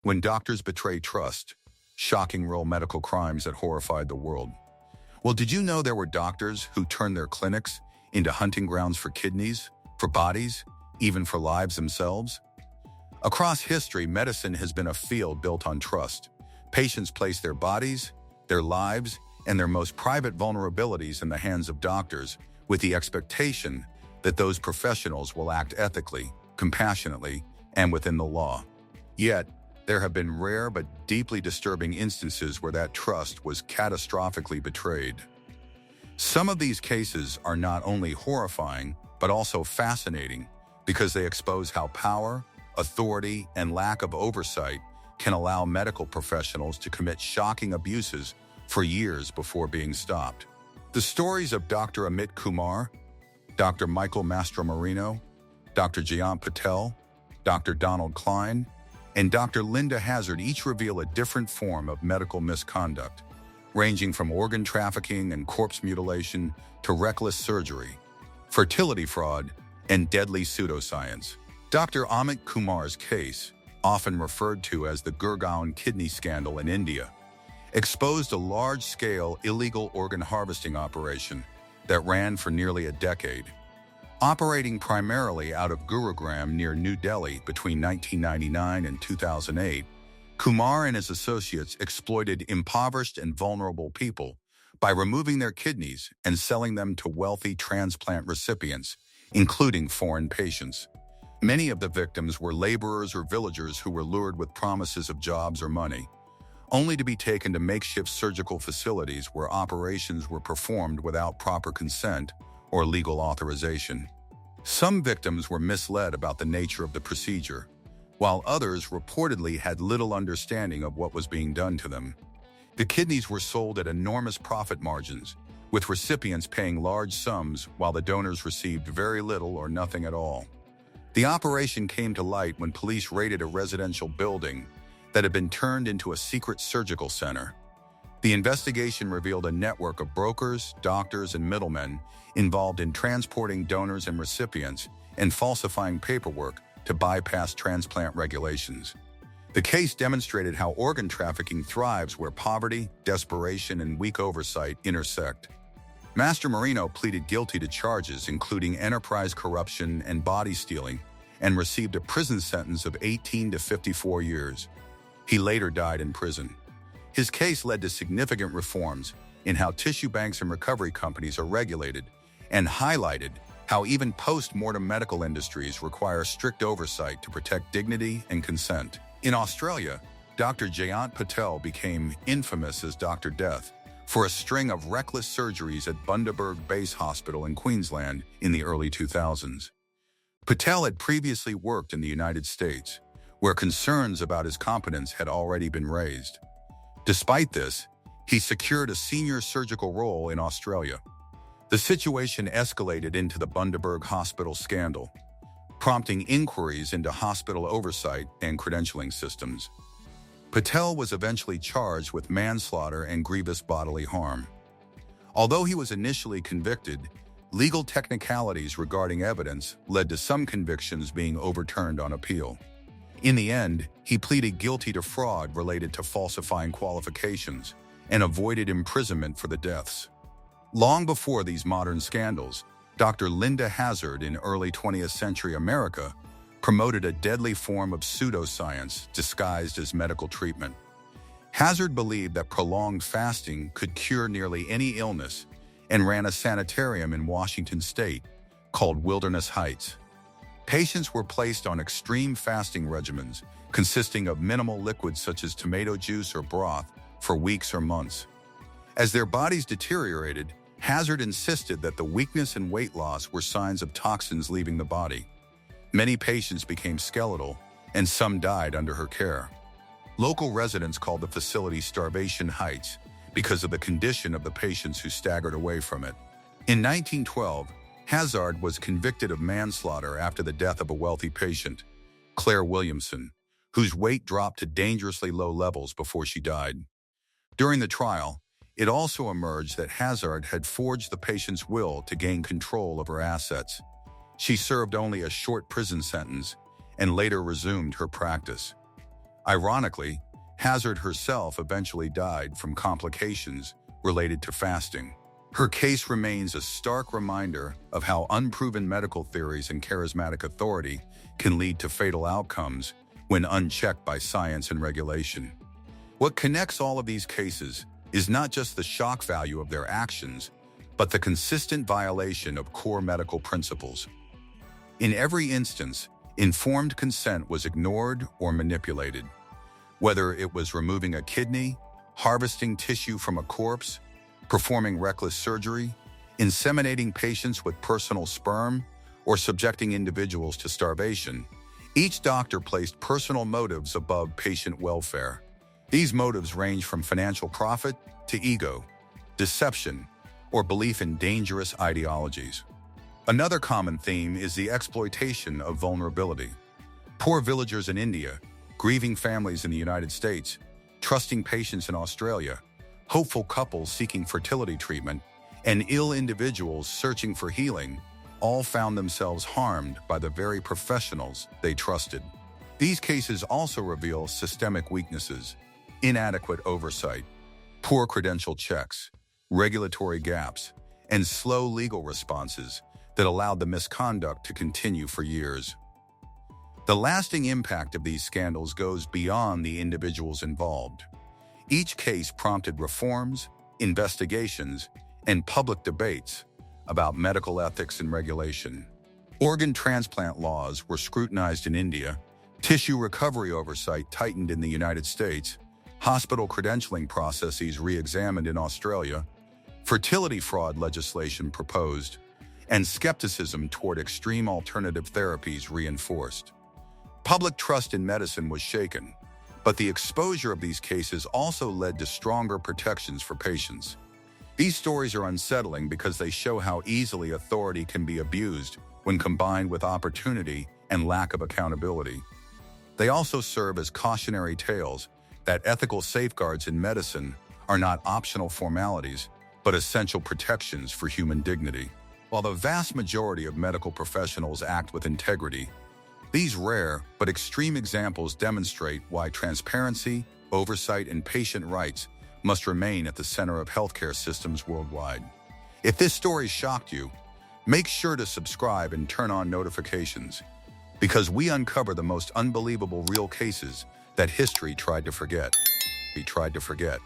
When doctors betray trust, shocking real medical crimes that horrified the world. Well, did you know there were doctors who turned their clinics into hunting grounds for kidneys, for bodies, even for lives themselves? Across history, medicine has been a field built on trust. Patients place their bodies, their lives, and their most private vulnerabilities in the hands of doctors, with the expectation that those professionals will act ethically, compassionately, and within the law. Yet, there have been rare but deeply disturbing instances where that trust was catastrophically betrayed. Some of these cases are not only horrifying, but also fascinating because they expose how power, authority, and lack of oversight can allow medical professionals to commit shocking abuses for years before being stopped. The stories of Dr. Amit Kumar, Dr. Michael Mastromarino, Dr. Jayant Patel, Dr. Donald Cline, and Dr. Linda Hazzard each reveal a different form of medical misconduct, ranging from organ trafficking and corpse mutilation to reckless surgery, fertility fraud, and deadly pseudoscience. Dr. Amit Kumar's case, often referred to as the Gurgaon kidney scandal in India, exposed a large-scale illegal organ harvesting operation that ran for nearly a decade. Operating primarily out of Gurugram near New Delhi between 1999 and 2008, Kumar and his associates exploited impoverished and vulnerable people by removing their kidneys and selling them to wealthy transplant recipients, including foreign patients. Many of the victims were laborers or villagers who were lured with promises of jobs or money, only to be taken to makeshift surgical facilities where operations were performed without proper consent or legal authorization. Some victims were misled about the nature of the procedure, while others reportedly had little understanding of what was being done to them. The kidneys were sold at enormous profit margins, with recipients paying large sums while the donors received very little or nothing at all. The operation came to light when police raided a residential building that had been turned into a secret surgical center. The investigation revealed a network of brokers, doctors, and middlemen involved in transporting donors and recipients and falsifying paperwork to bypass transplant regulations. The case demonstrated how organ trafficking thrives where poverty, desperation, and weak oversight intersect. Mastromarino pleaded guilty to charges including enterprise corruption and body stealing and received a prison sentence of 18 to 54 years. He later died in prison. His case led to significant reforms in how tissue banks and recovery companies are regulated and highlighted how even post-mortem medical industries require strict oversight to protect dignity and consent. In Australia, Dr. Jayant Patel became infamous as Dr. Death for a string of reckless surgeries at Bundaberg Base Hospital in Queensland in the early 2000s. Patel had previously worked in the United States, where concerns about his competence had already been raised. Despite this, he secured a senior surgical role in Australia. The situation escalated into the Bundaberg Hospital scandal, prompting inquiries into hospital oversight and credentialing systems. Patel was eventually charged with manslaughter and grievous bodily harm. Although he was initially convicted, legal technicalities regarding evidence led to some convictions being overturned on appeal. In the end, he pleaded guilty to fraud related to falsifying qualifications and avoided imprisonment for the deaths. Long before these modern scandals, Dr. Linda Hazzard in early 20th century America promoted a deadly form of pseudoscience disguised as medical treatment. Hazzard believed that prolonged fasting could cure nearly any illness and ran a sanitarium in Washington state called Wilderness Heights. Patients were placed on extreme fasting regimens consisting of minimal liquids such as tomato juice or broth for weeks or months. As their bodies deteriorated, Hazzard insisted that the weakness and weight loss were signs of toxins leaving the body. Many patients became skeletal, and some died under her care. Local residents called the facility Starvation Heights because of the condition of the patients who staggered away from it. In 1912, Hazzard was convicted of manslaughter after the death of a wealthy patient, Claire Williamson, whose weight dropped to dangerously low levels before she died. During the trial, it also emerged that Hazzard had forged the patient's will to gain control of her assets. She served only a short prison sentence and later resumed her practice. Ironically, Hazzard herself eventually died from complications related to fasting. Her case remains a stark reminder of how unproven medical theories and charismatic authority can lead to fatal outcomes when unchecked by science and regulation. What connects all of these cases is not just the shock value of their actions, but the consistent violation of core medical principles. In every instance, informed consent was ignored or manipulated. Whether it was removing a kidney, harvesting tissue from a corpse, performing reckless surgery, inseminating patients with personal sperm, or subjecting individuals to starvation, each doctor placed personal motives above patient welfare. These motives range from financial profit to ego, deception, or belief in dangerous ideologies. Another common theme is the exploitation of vulnerability. Poor villagers in India, grieving families in the United States, trusting patients in Australia, hopeful couples seeking fertility treatment, and ill individuals searching for healing all found themselves harmed by the very professionals they trusted. These cases also reveal systemic weaknesses, inadequate oversight, poor credential checks, regulatory gaps, and slow legal responses that allowed the misconduct to continue for years. The lasting impact of these scandals goes beyond the individuals involved. Each case prompted reforms, investigations, and public debates about medical ethics and regulation. Organ transplant laws were scrutinized in India, tissue recovery oversight tightened in the United States, hospital credentialing processes re-examined in Australia, fertility fraud legislation proposed, and skepticism toward extreme alternative therapies reinforced. Public trust in medicine was shaken, but the exposure of these cases also led to stronger protections for patients. These stories are unsettling because they show how easily authority can be abused when combined with opportunity and lack of accountability. They also serve as cautionary tales that ethical safeguards in medicine are not optional formalities, but essential protections for human dignity. While the vast majority of medical professionals act with integrity, these rare but extreme examples demonstrate why transparency, oversight, and patient rights must remain at the center of healthcare systems worldwide. If this story shocked you, make sure to subscribe and turn on notifications, because we uncover the most unbelievable real cases that history tried to forget. We tried to forget.